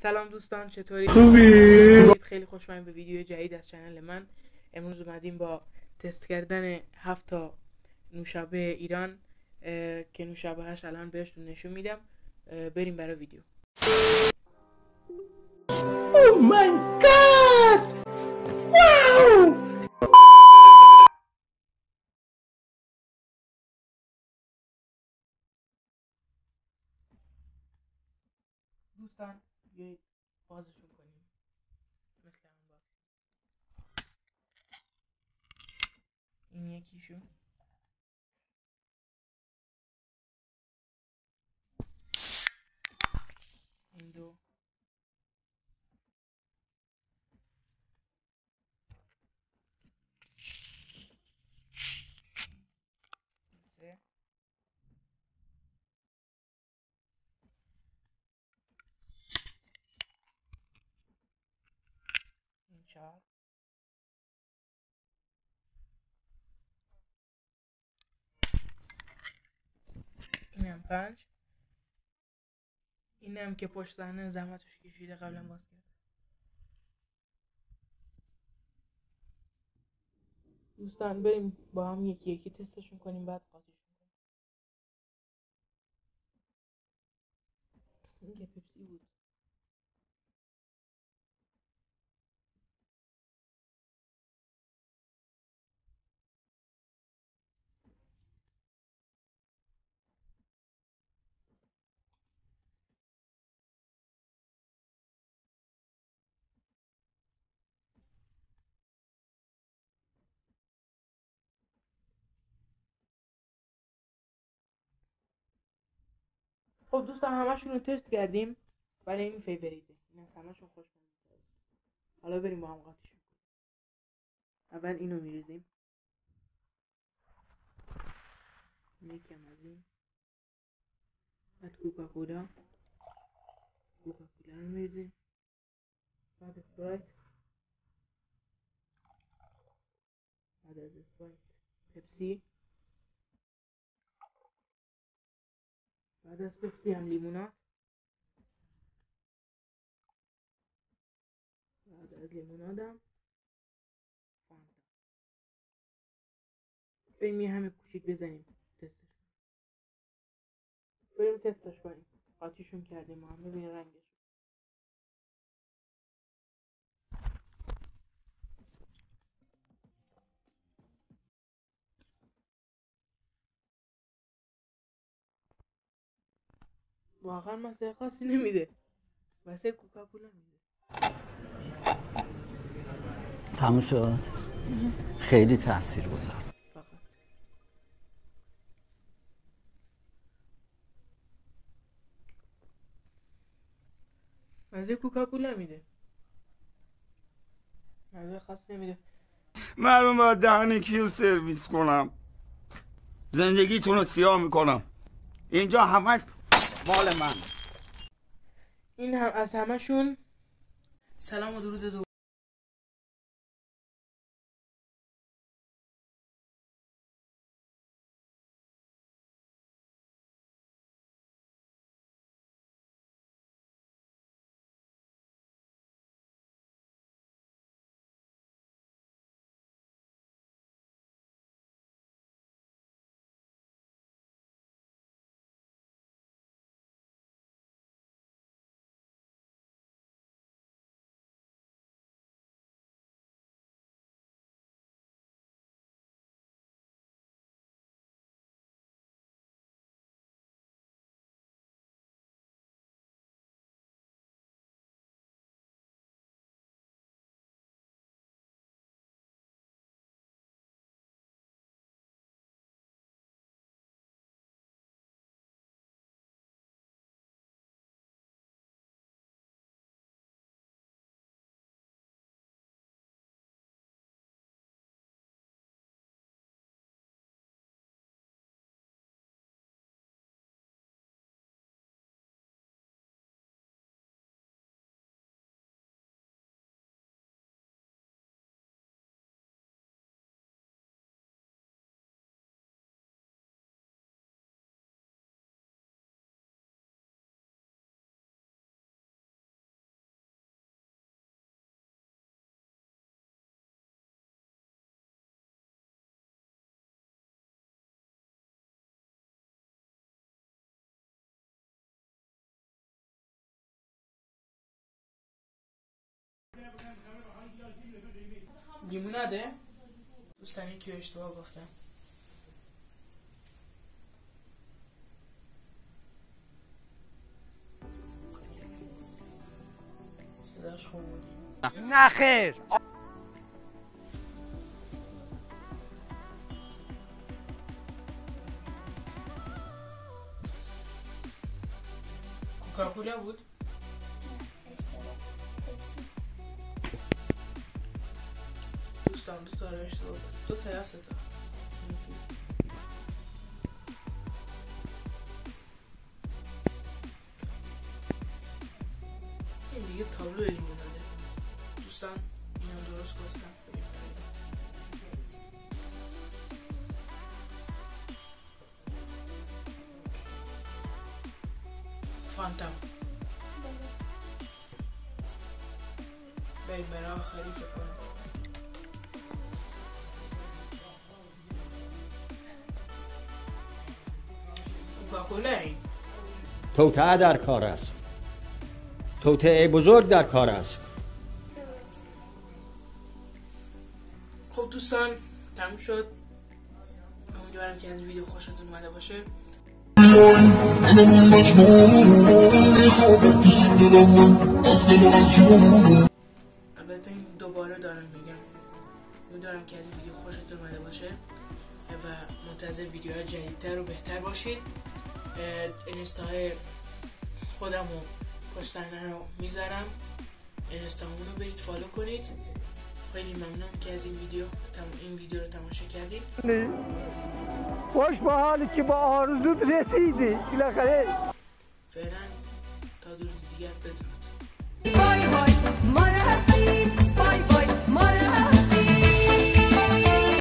سلام دوستان، چطوری؟ خوبی؟ خیلی خوشحالم به ویدیو جدید از چنل من. امروز اومدیم با تست کردن 7 تا نوشابه ایران که نوشابه‌اش الان بهشتون نشون میدم. بریم برای ویدیو. Oh my god! Wow! دوستان بیایید بازشون کنیم مثل همون باز. این یکیشون، این دو، این سه، این چهار، اینم پنج، اینم که پشت صحنه زحمتش کشیده قبلا باز کرد. دوستان بریم با هم یکی یکی تستشون کنیم بعد قاطیشون کنیم. این که پپسی بود. خب دوستان همشون رو تست کردیم ولی این فیوریته، این از همشون خوشمزه. حالا بریم با هم قاطیشون کنیم. اول اینو میریزیم، یکم از این، بعد کوکاکولا رو میریزیم، بعد اسپرایت، بعد از اسپرایت پپسی، بعد از پپسی هم لیموناد، بعد از لیمونادم فانتا. بریم یه همه کوچیک بزنیم تستش کنیم. قاطیشون کردیم ما هم، ببینیم رنگش. واقعا مزه خاصی نمیده، مزه کوکاکولا میده. تموم شد. خیلی تاثیرگذار. فقط مزه کوکاکولا میده، مزه خاصی نمیده. من باید دهن کیو سرویس کنم، زندگیتون رو سیاه میکنم. اینجا همش مال من. این هم از همشون. سلام و درود لیمو نده دوستان، یکی اشتباه گفتم. صداش خوب بود. نه خیر. کوکاکولا بود؟ دوستان دو تا رو اشتباه بود. دو تا یا سه تا؟ این دیگه تابلو لیموناده. دوستان اینو درست گفتم. فانتم بریم برای آخری فکر کنم. کوکاکولا این توطئه در کار است. توطئه بزرگ در کار است. خب دوستان تموم شد. امیدوارم که از ویدیو خوشتون اومده باشه. البته این دوباره دارم میگم. امیدوارم که از ویدیو خوشتون اومده باشه و منتظر ویدیوهای جدیدتر و بهتر باشید. اینستاهای خودم و پشت صحنه رو میذارم. اینستامون رو برید فالو کنید. خیلی ممنونم که از این ویدیو رو تماشا کردید. خوش به حالی که با آرزوت رسیدی. بالاخره فعلا تا دور دیگر بدرود.